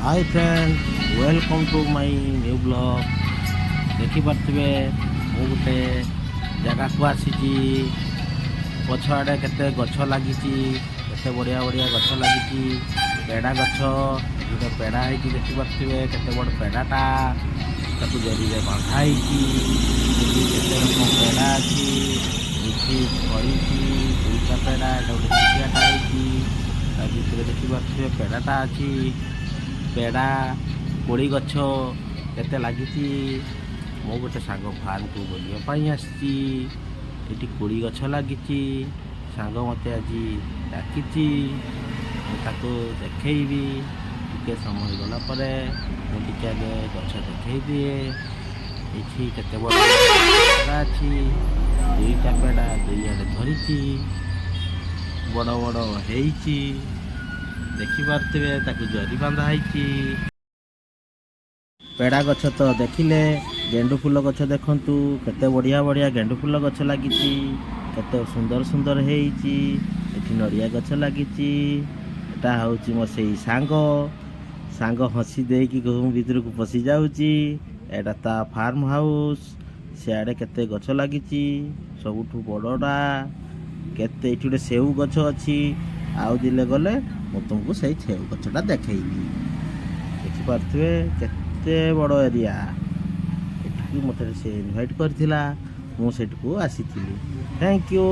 Hi friend, welcome to my new blog. देखिपे मु गोटे जगह को आसी पछआड़े केते गछ लगी, केते बढ़िया बढ़िया गछ लगी। पेड़ा गछ गोटे पेड़ा है देखिपे केते बड़ पेड़ाटा ताकू जरी में बांधाई केते रकम पेड़ा अच्छी फड़ी दुईटा पेड़ा गोटे छुटियाटा भितर देखिपे पेड़ाटा अच्छी। पेड़ा कोड़ी गछ केते लगी। मो गोटे सांग फार्म को बुलाई आसी कोड़ी गछ लगी। सांग मत आज डाकी देखी टे समय गला मुझे आगे गछ देखे दिए। ये केते बड़ा अच्छी दुईटा पेड़ा दुई आड़े धरी बड़ बड़ होती देखिपे ताकू जरी बांधा पेड़ा गछ तो देखिले। गेंडू फूल गछ देखंतु केते बढ़िया बढ़िया गेंडू फूल गछ लगी, केते सुंदर सुंदर हेची। एठी नड़िया गछ लगी। एटा होची मो सेई सांग सांग हसी देकी घुम भीतर को पसी जाउची। एटा ता फार्म हाउस सियाड़े केते गछ लगी सबुठू बड़डा केते एठी गोटे सेऊ गछ अछि। आउ दिले गले मु तुमको सही सेऊ गछटा देखैबी। देखिपे केते बड़ एरिया एठिकी मते से इनवाइट करथिला मु सेठको आसीथिली। Thank you.